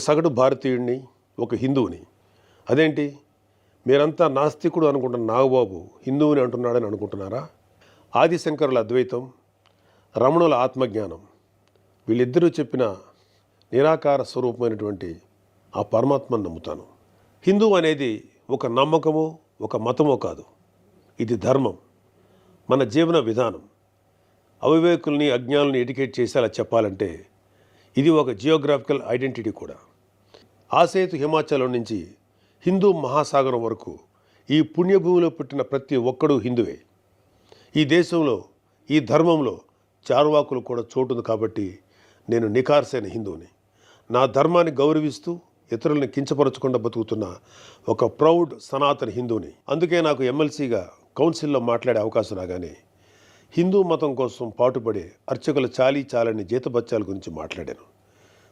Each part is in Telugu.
సగటు భారతీయుడిని, ఒక హిందువుని. అదేంటి మీరంతా నాస్తికుడు అనుకుంటున్న నాగబాబు హిందువుని అంటున్నాడని అనుకుంటున్నారా? ఆదిశంకరుల అద్వైతం, రమణుల ఆత్మజ్ఞానం, వీళ్ళిద్దరూ చెప్పిన నిరాకార స్వరూపమైనటువంటి ఆ పరమాత్మను నమ్ముతాను. హిందువు అనేది ఒక నమ్మకమో ఒక మతమో కాదు, ఇది ధర్మం, మన జీవన విధానం. అవివేకుల్ని అజ్ఞానుల్ని ఎడ్యుకేట్ చేసేలా చెప్పాలంటే ఇది ఒక జియోగ్రాఫికల్ ఐడెంటిటీ కూడా. ఆసేతు హిమాచలం నుంచి హిందూ మహాసాగరం వరకు ఈ పుణ్యభూమిలో పుట్టిన ప్రతి ఒక్కడూ హిందువే. ఈ దేశంలో, ఈ ధర్మంలో చార్వాకులు కూడా చోటుంది కాబట్టి నేను నిఖార్సైన హిందువుని. నా ధర్మాన్ని గౌరవిస్తూ ఇతరులను కించపరచకుండా బతుకుతున్న ఒక ప్రౌడ్ సనాతన హిందువుని. అందుకే నాకు ఎమ్మెల్సీగా కౌన్సిల్లో మాట్లాడే అవకాశం రాగానే హిందూ మతం కోసం పాటుపడే అర్చకుల చాలని జీతబత్యాల గురించి మాట్లాడాను.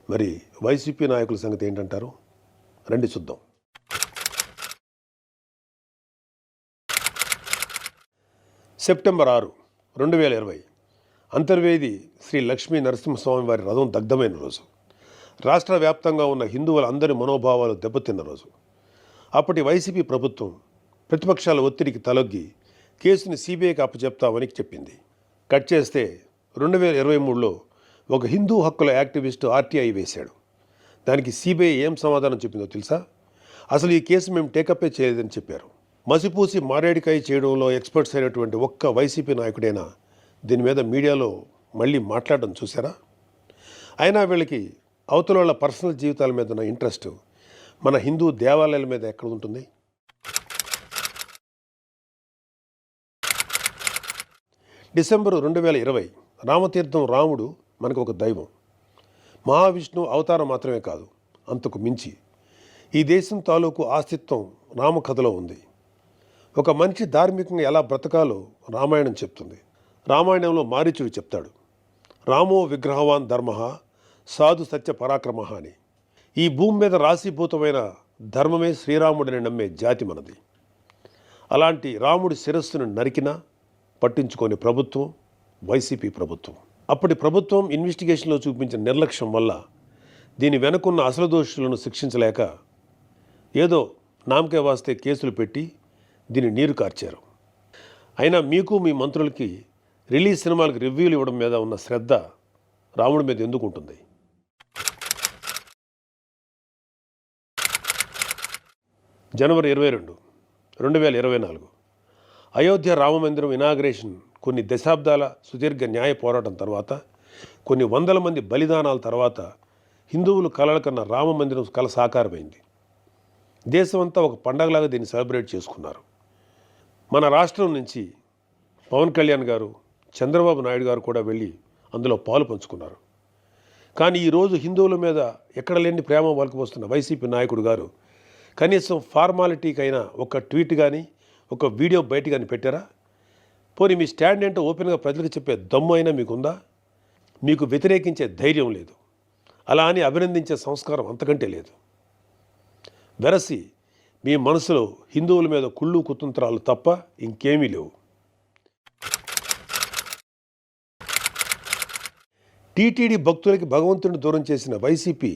మరి వైసీపీ నాయకుల సంగతి ఏంటంటారు? రండి చూద్దాం. సెప్టెంబర్ 6, 2020 అంతర్వేది శ్రీ లక్ష్మీ నరసింహస్వామి వారి రథం దగ్ధమైన రోజు. రాష్ట్ర వ్యాప్తంగా ఉన్న హిందువులందరి మనోభావాలు దెబ్బతిన్న రోజు. అప్పటి వైసీపీ ప్రభుత్వం ప్రతిపక్షాల ఒత్తిడికి తలొగ్గి కేసుని సిబిఐకి అప్పచెప్తామని చెప్పింది. కట్ చేస్తే 2023లో ఒక హిందూ హక్కుల యాక్టివిస్టు ఆర్టీఐ వేశాడు. దానికి సిబిఐ ఏం సమాధానం చెప్పిందో తెలుసా? అసలు ఈ కేసు మేము టేకప్పే చేయలేదని చెప్పారు. మసిపూసి మారేడికాయ చేయడంలో ఎక్స్పర్ట్స్ అయినటువంటి ఒక్క వైసీపీ నాయకుడైనా దీని మీద మీడియాలో మళ్ళీ మాట్లాడడం చూసారా? అయినా వీళ్ళకి అవతల వాళ్ళ పర్సనల్ జీవితాల మీద ఉన్న ఇంట్రెస్ట్ మన హిందూ దేవాలయాల మీద ఎక్కడ ఉంటుంది? డిసెంబరు 2020 రామతీర్థం రాముడు మనకు ఒక దైవం. మహావిష్ణు అవతారం మాత్రమే కాదు, అంతకు మించి ఈ దేశం తాలూకు ఆస్తిత్వం రామకథలో ఉంది. ఒక మనిషి ధార్మికంగా ఎలా బ్రతకాలో రామాయణం చెప్తుంది. రామాయణంలో మారీచుడు చెప్తాడు, రామో విగ్రహవాన్ ధర్మ సాధు సత్య పరాక్రమ అని. ఈ భూమి మీద రాశీభూతమైన ధర్మమే శ్రీరాముడిని నమ్మే జాతి మనది. అలాంటి రాముడి శిరస్సును నరికినా పట్టించుకోని ప్రభుత్వం వైసీపీ ప్రభుత్వం. అప్పటి ప్రభుత్వం ఇన్వెస్టిగేషన్లో చూపించిన నిర్లక్ష్యం వల్ల దీని వెనుకున్న అసలు దోషులను శిక్షించలేక ఏదో నామకే వాస్తే కేసులు పెట్టి దీన్ని నీరు కార్చారు. అయినా మీకు మీ మంత్రులకి రిలీజ్ సినిమాలకు రివ్యూలు ఇవ్వడం మీద ఉన్న శ్రద్ధ రాముడి మీద ఎందుకు ఉంటుంది? జనవరి 22, 2024 అయోధ్య రామమందిరం ఇనాగ్రేషన్ కొన్ని దశాబ్దాల సుదీర్ఘ న్యాయ పోరాటం తర్వాత, కొన్ని వందల మంది బలిదానాల తర్వాత హిందువులు కలల కన్నా రామమందిరం కల సాకారమైంది. దేశమంతా ఒక పండగలాగా దీన్ని సెలబ్రేట్ చేసుకున్నారు. మన రాష్ట్రం నుంచి పవన్ కళ్యాణ్ గారు, చంద్రబాబు నాయుడు గారు కూడా వెళ్ళి అందులో పాలు పంచుకున్నారు. కానీ ఈరోజు హిందువుల మీద ఎక్కడ లేని ప్రేమ వలకపోస్తున్న వైసీపీ నాయకుడు గారు కనీసం ఫార్మాలిటీకైనా ఒక ట్వీట్ కానీ ఒక వీడియో బయట కానీ పెట్టారా? పోనీ మీ స్టాండ్ ఏంటో ఓపెన్గా ప్రజలకు చెప్పే దమ్ము అయినా మీకుందా? మీకు వ్యతిరేకించే ధైర్యం లేదు, అలా అని అభినందించే సంస్కారం అంతకంటే లేదు. వెరసి మీ మనసులో హిందువుల మీద కుళ్ళు కుతంత్రాలు తప్ప ఇంకేమీ లేవు. టీటీడీ భక్తులకి భగవంతుడిని దూరం చేసిన వైసీపీ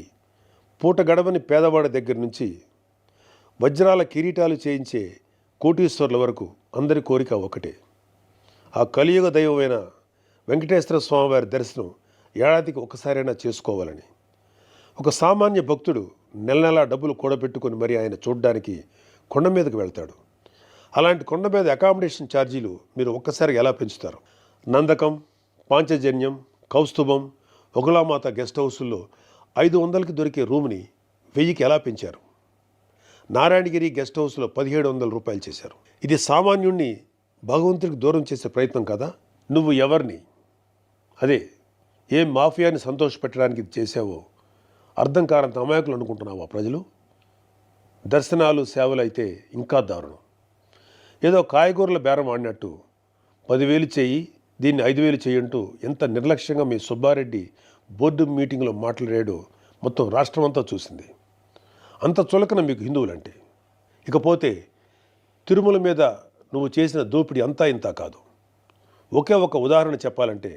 పూట గడవని పేదవాడి దగ్గర నుంచి వజ్రాల కిరీటాలు చేయించే కోటీశ్వర్ల వరకు అందరి కోరిక ఒకటే, ఆ కలియుగ దైవమైన వెంకటేశ్వర స్వామివారి దర్శనం ఏడాదికి ఒకసారైనా చేసుకోవాలని. ఒక సామాన్య భక్తుడు నెల నెలా డబ్బులు కూడబెట్టుకొని మరి ఆయన చూడడానికి కొండ మీదకి వెళ్తాడు. అలాంటి కొండ మీద అకామిడేషన్ ఛార్జీలు మీరు ఒక్కసారి ఎలా పెంచుతారు? నందకం, పాంచజన్యం, కౌస్తుభం, ఒకలామాత గెస్ట్ హౌసుల్లో 500కి దొరికే రూమ్ని 1000కి ఎలా పెంచారు? నారాయణగిరి గెస్ట్ హౌస్లో 1700 రూపాయలు చేశారు. ఇది సామాన్యుణ్ణి భగవంతుడికి దూరం చేసే ప్రయత్నం కదా? నువ్వు ఎవరిని, అదే ఏ మాఫియాని సంతోషపెట్టడానికి ఇది చేసావో అర్థం కారంత అమాయకులు అనుకుంటున్నావా ప్రజలు? దర్శనాలు సేవలు అయితే ఇంకా దారుణం. ఏదో కాయగూరల బేరం ఆడినట్టు 10,000 చేయి, దీన్ని 5,000 చేయంటూ ఎంత నిర్లక్ష్యంగా మీ సుబ్బారెడ్డి బోర్డు మీటింగ్లో మాట్లాడాడో మొత్తం రాష్ట్రమంతా చూసింది. అంత చులకన మీకు హిందువులంటే. ఇకపోతే తిరుమల మీద నువ్వు చేసిన దోపిడీ అంతా ఇంతా కాదు. ఒకే ఒక ఉదాహరణ చెప్పాలంటే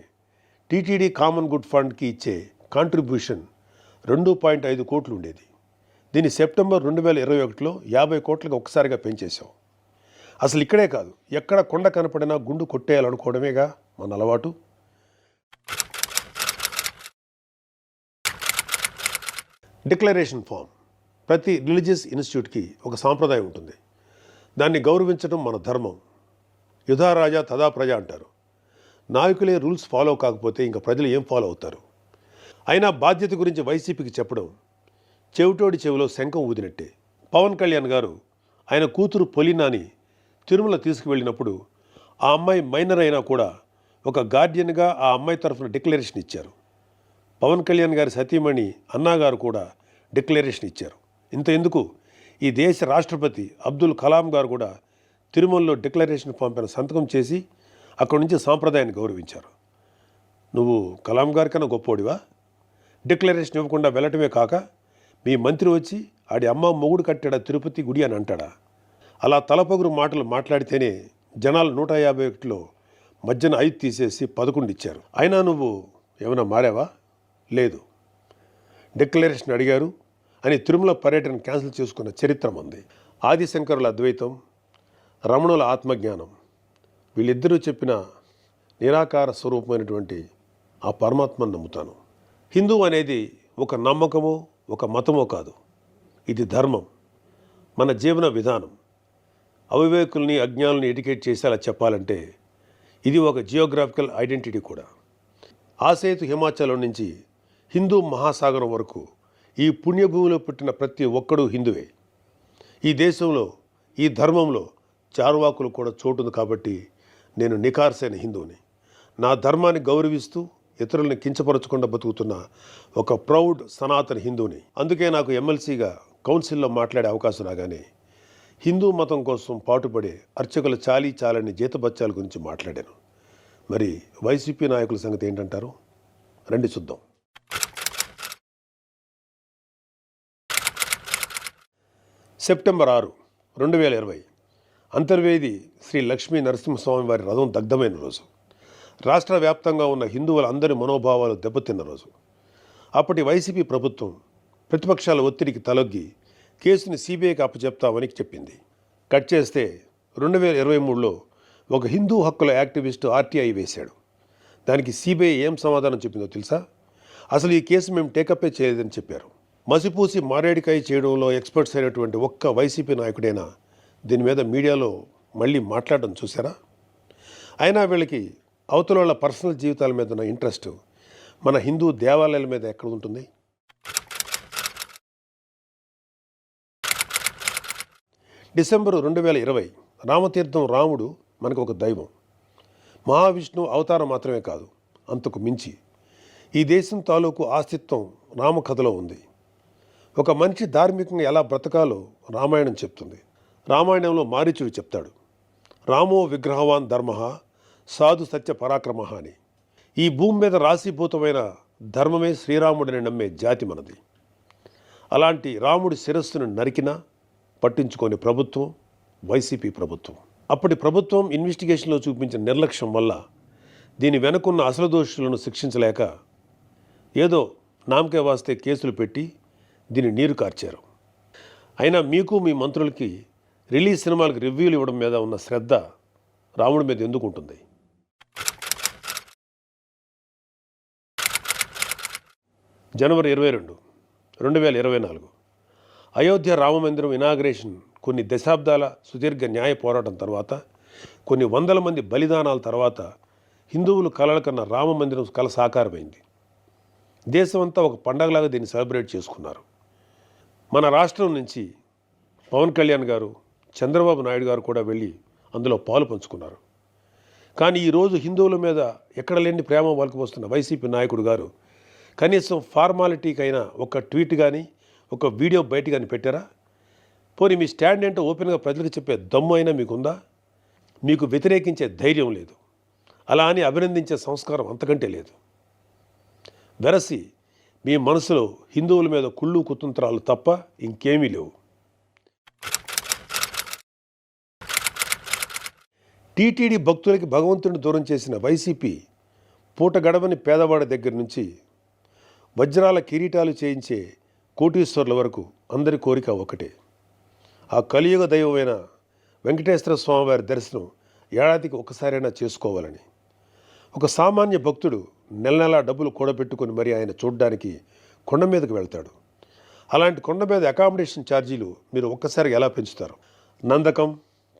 టీటీడీ కామన్ గుడ్ ఫండ్కి ఇచ్చే కాంట్రిబ్యూషన్ 2.5 కోట్లు ఉండేది. దీన్ని సెప్టెంబర్ 2021లో 50 కోట్లకు ఒక్కసారిగా పెంచేశాం. అసలు ఇక్కడే కాదు, ఎక్కడ కొండ కనపడినా గుండు కొట్టేయాలనుకోవడమేగా మన అలవాటు. Declaration form. ప్రతి రిలీజియస్ ఇన్స్టిట్యూట్కి ఒక సాంప్రదాయం ఉంటుంది. దాన్ని గౌరవించడం మన ధర్మం. యుధా రాజా తదా ప్రజ అంటారు. నాయకులే రూల్స్ ఫాలో కాకపోతే ఇంకా ప్రజలు ఏం ఫాలో అవుతారు? అయినా బాధ్యత గురించి వైసీపీకి చెప్పడం చెవిటోడి చెవిలో శంఖం ఊదినట్టే. పవన్ కళ్యాణ్ గారు ఆయన కూతురు పొలినాని తిరుమల తీసుకువెళ్ళినప్పుడు ఆ అమ్మాయి మైనర్ అయినా కూడా ఒక గార్డియన్గా ఆ అమ్మాయి తరఫున డిక్లరేషన్ ఇచ్చారు. పవన్ కళ్యాణ్ గారి సతీమణి అన్నాగారు కూడా డిక్లరేషన్ ఇచ్చారు. ఇంత ఎందుకు, ఈ దేశ రాష్ట్రపతి అబ్దుల్ కలాం గారు కూడా తిరుమలలో డిక్లరేషన్ ఫామ్ పైన సంతకం చేసి అక్కడి నుంచి సాంప్రదాయాన్ని గౌరవించారు. నువ్వు కలాం గారి కన్నా గొప్పోడివా? డిక్లరేషన్ ఇవ్వకుండా వెళ్ళటమే కాక మీ మంత్రి వచ్చి ఆడి అమ్మ మొగుడు కట్టాడా తిరుపతి గుడి అని అంటాడా? అలా తలపగురు మాటలు మాట్లాడితేనే జనాలు 151లో మధ్యన 5 తీసేసి 11 ఇచ్చారు. అయినా నువ్వు ఏమైనా మారావా? లేదు. డిక్లరేషన్ అడిగారు అని తిరుమల పర్యటన క్యాన్సిల్ చేసుకున్న చరిత్ర ఉంది. ఆదిశంకరుల అద్వైతం, రమణుల ఆత్మజ్ఞానం, వీళ్ళిద్దరూ చెప్పిన నిరాకార స్వరూపమైనటువంటి ఆ పరమాత్మను నమ్ముతాను. హిందూ అనేది ఒక నమ్మకమో ఒక మతమో కాదు, ఇది ధర్మం, మన జీవన విధానం. అవివేకుల్ని అజ్ఞానుల్ని ఎడ్యుకేట్ చేసేలా చెప్పాలంటే ఇది ఒక జియోగ్రాఫికల్ ఐడెంటిటీ కూడా. ఆసేతు హిమాచలం నుంచి హిందూ మహాసాగరం వరకు ఈ పుణ్యభూమిలో పుట్టిన ప్రతి ఒక్కడూ హిందువే. ఈ దేశంలో ఈ ధర్మంలో చార్వాకులు కూడా చోటుంది కాబట్టి నేను నికార్సైన హిందువుని. నా ధర్మాన్ని గౌరవిస్తూ ఇతరులను కించపరచకుండా బతుకుతున్న ఒక ప్రౌడ్ సనాతన హిందువుని. అందుకే నాకు ఎమ్మెల్సీగా కౌన్సిల్లో మాట్లాడే అవకాశం రాగానే హిందూ మతం కోసం పాటుపడే అర్చకుల చాలని జీతబత్యాల గురించి మాట్లాడాను. మరి వైసీపీ నాయకుల సంగతి ఏంటంటారు? రండి చూద్దాం. సెప్టెంబర్ 6, 2020 అంతర్వేది శ్రీ లక్ష్మీ నరసింహస్వామి వారి రథం దగ్ధమైన రోజు. రాష్ట్ర వ్యాప్తంగా ఉన్న హిందువులందరి మనోభావాలు దెబ్బతిన్న రోజు. అప్పటి వైసీపీ ప్రభుత్వం ప్రతిపక్షాల ఒత్తిడికి తలొగ్గి కేసుని సిబిఐకి అప్పచెప్తామని చెప్పింది. కట్ చేస్తే 2023లో ఒక హిందూ హక్కుల యాక్టివిస్టు ఆర్టీఐ వేశాడు. దానికి సిబిఐ ఏం సమాధానం చెప్పిందో తెలుసా? అసలు ఈ కేసు మేము టేకప్పే చేయలేదని చెప్పారు. మసిపూసి మారేడికాయ చేయడంలో ఎక్స్పర్ట్స్ అయినటువంటి ఒక్క వైసీపీ నాయకుడైనా దీని మీద మీడియాలో మళ్ళీ మాట్లాడడం చూసారా? అయినా వీళ్ళకి అవతల వాళ్ళ పర్సనల్ జీవితాల మీద ఉన్న ఇంట్రెస్ట్ మన హిందూ దేవాలయాల మీద ఎక్కడ ఉంటుంది? డిసెంబర్ 2020 రామతీర్థం రాముడు మనకు ఒక దైవం. మహావిష్ణువు అవతారం మాత్రమే కాదు, అంతకు మించి ఈ దేశం తాలూకు ఆస్తిత్వం రామకథలో ఉంది. ఒక మనిషి ధార్మికంగా ఎలా బ్రతకాలో రామాయణం చెప్తుంది. రామాయణంలో మారీచుడు చెప్తాడు, రామో విగ్రహవాన్ ధర్మ సాధు సత్య పరాక్రమ అని. ఈ భూమి మీద రాశీభూతమైన ధర్మమే శ్రీరాముడిని నమ్మే జాతి మనది. అలాంటి రాముడి శిరస్సును నరికినా పట్టించుకోని ప్రభుత్వం వైసీపీ ప్రభుత్వం. అప్పటి ప్రభుత్వం ఇన్వెస్టిగేషన్లో చూపించిన నిర్లక్ష్యం వల్ల దీని వెనుకున్న అసలు దోషులను శిక్షించలేక ఏదో నామకే వాస్తే కేసులు పెట్టి దీన్ని నీరు కార్చారు. అయినా మీకు మీ మంత్రులకి రిలీజ్ సినిమాలకు రివ్యూలు ఇవ్వడం మీద ఉన్న శ్రద్ధ రాముడి మీద ఎందుకు ఉంటుంది? జనవరి 22, 2024 అయోధ్య రామమందిరం ఇనాగ్రేషన్ కొన్ని దశాబ్దాల సుదీర్ఘ న్యాయ పోరాటం తర్వాత, కొన్ని వందల మంది బలిదానాల తర్వాత హిందువులు కలల కన్నా రామమందిరం కల సాకారమైంది. దేశమంతా ఒక పండగలాగా దీన్ని సెలబ్రేట్ చేసుకున్నారు. మన రాష్ట్రం నుంచి పవన్ కళ్యాణ్ గారు, చంద్రబాబు నాయుడు గారు కూడా వెళ్ళి అందులో పాలు పంచుకున్నారు. కానీ ఈరోజు హిందువుల మీద ఎక్కడ లేని ప్రేమ వలకపోస్తున్న వైసీపీ నాయకుడు గారు కనీసం ఫార్మాలిటీకైనా ఒక ట్వీట్ కానీ ఒక వీడియో బయట కానీ పెట్టారా? పోనీ మీ స్టాండ్ ఏంటో ఓపెన్గా ప్రజలకు చెప్పే దమ్ము అయినా మీకుందా? మీకు వ్యతిరేకించే ధైర్యం లేదు. అలా అని అభినందించే సంస్కారం అంతకంటే లేదు. వెరసి మీ మనసులో హిందువుల మీద కుళ్ళు కుతంత్రాలు తప్ప ఇంకేమీ లేవు. టీటీడీ భక్తులకి భగవంతుడిని దూరం చేసిన వైసీపీ పూట గడవని పేదవాడి దగ్గర నుంచి వజ్రాల కిరీటాలు చేయించే కోటీశ్వర్ల వరకు అందరి కోరిక ఒకటే. ఆ కలియుగ దైవమైన వెంకటేశ్వర స్వామివారి దర్శనం ఏడాదికి ఒకసారైనా చేసుకోవాలని. ఒక సామాన్య భక్తుడు నెల నెలా డబ్బులు కూడబెట్టుకుని మరి ఆయన చూడడానికి కొండ మీదకు వెళ్తాడు. అలాంటి కొండ మీద అకామిడేషన్ ఛార్జీలు మీరు ఒక్కసారిగా ఎలా పెంచుతారు? నందకం,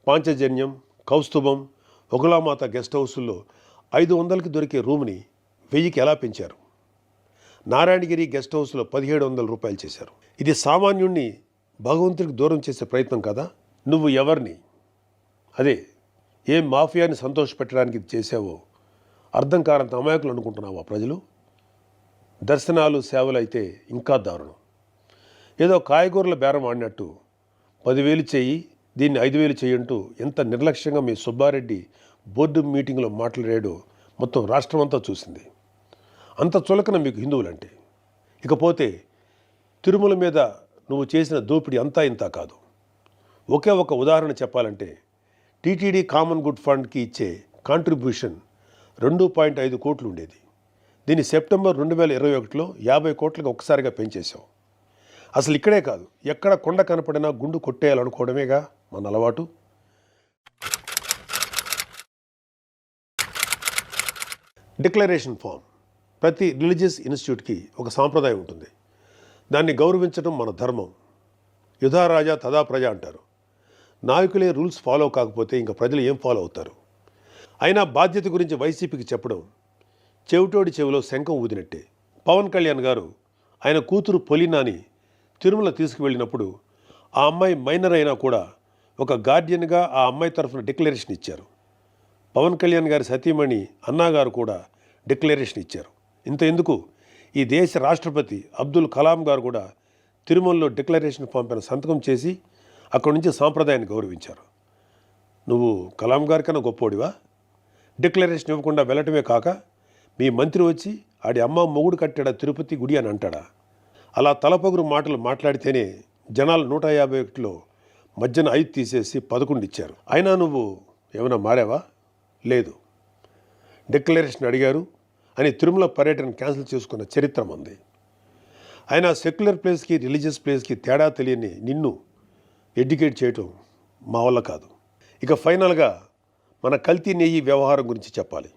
పాంచజన్యం, కౌస్తుభం, ఒకలామాత గెస్ట్ హౌసుల్లో 500కి దొరికే రూమ్ని 1000కి ఎలా పెంచారు? నారాయణగిరి గెస్ట్ హౌస్లో 1700 రూపాయలు చేశారు. ఇది సామాన్యుణ్ణి భగవంతుడికి దూరం చేసే ప్రయత్నం కదా? నువ్వు ఎవరిని, అదే ఏం మాఫియాని సంతోషపెట్టడానికి ఇది చేసావో అర్థం కానంత అమాయకులు అనుకుంటున్నావా ప్రజలు? దర్శనాలు సేవలు అయితే ఇంకా దారుణం. ఏదో కాయగూరల బేరం ఆడినట్టు 10,000 చెయ్యి, దీన్ని 5,000 చెయ్యంటూ ఎంత నిర్లక్ష్యంగా మీ సుబ్బారెడ్డి బోర్డు మీటింగ్లో మాట్లాడాడో మొత్తం రాష్ట్రం అంతా చూసింది. అంత చులకన మీకు హిందువులంటే. ఇకపోతే తిరుమల మీద నువ్వు చేసిన దోపిడీ అంతా ఇంతా కాదు. ఒకే ఒక ఉదాహరణ చెప్పాలంటే టీటీడీ కామన్ గుడ్ ఫండ్కి ఇచ్చే కాంట్రిబ్యూషన్ 2.5 కోట్లు ఉండేది. దీన్ని సెప్టెంబర్ 2021లో 50 కోట్లకు ఒక్కసారిగా పెంచేశాం. అసలు ఇక్కడే కాదు, ఎక్కడ కొండ కనపడినా గుండు కొట్టేయాలనుకోవడమేగా మన అలవాటు. Declaration form. ప్రతి రిలీజియస్ ఇన్స్టిట్యూట్కి ఒక సాంప్రదాయం ఉంటుంది. దాన్ని గౌరవించడం మన ధర్మం. యుధా రాజా తదా ప్రజ అంటారు. నాయకులే రూల్స్ ఫాలో కాకపోతే ఇంకా ప్రజలు ఏం ఫాలో అవుతారు? అయినా బాధ్యత గురించి వైసీపీకి చెప్పడం చెవిటోడి చెవిలో శంఖం ఊదినట్టే. పవన్ కళ్యాణ్ గారు ఆయన కూతురు పొలినాని తిరుమల తీసుకువెళ్ళినప్పుడు ఆ అమ్మాయి మైనర్ అయినా కూడా ఒక గార్డియన్గా ఆ అమ్మాయి తరఫున డిక్లరేషన్ ఇచ్చారు. పవన్ కళ్యాణ్ గారి సతీమణి అన్నాగారు కూడా డిక్లరేషన్ ఇచ్చారు. ఇంత ఎందుకు, ఈ దేశ రాష్ట్రపతి అబ్దుల్ కలాం గారు కూడా తిరుమలలో డిక్లరేషన్ ఫామ్ పైన సంతకం చేసి అక్కడి నుంచి సాంప్రదాయాన్ని గౌరవించారు. నువ్వు కలాం గారి కన్నా గొప్పోడివా? డిక్లరేషన్ ఇవ్వకుండా వెళ్ళటమే కాక మీ మంత్రి వచ్చి ఆడి అమ్మ మొగుడు కట్టాడా తిరుపతి గుడి అని అంటాడా? అలా తలపొగురు మాటలు మాట్లాడితేనే జనాలు 151లో మధ్యన 5 తీసేసి 11 ఇచ్చారు. అయినా నువ్వు ఏమైనా మారావా? లేదు. డిక్లరేషన్ అడిగారు అని తిరుమల పర్యటన క్యాన్సిల్ చేసుకున్న చరిత్ర ఉంది. అయినా సెక్యులర్ ప్లేస్కి రిలీజియస్ ప్లేస్కి తేడా తెలియని నిన్ను ఎడ్యుకేట్ చేయటం మా వల్ల కాదు. ఇక ఫైనల్గా మన కల్తీ నెయ్యి వ్యవహారం గురించి చెప్పాలి.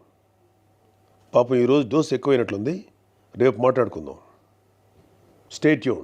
పాపం ఈరోజు డోసు ఎక్కువైనట్లుంది. రేపు మాట్లాడుకుందాం. Stay tuned.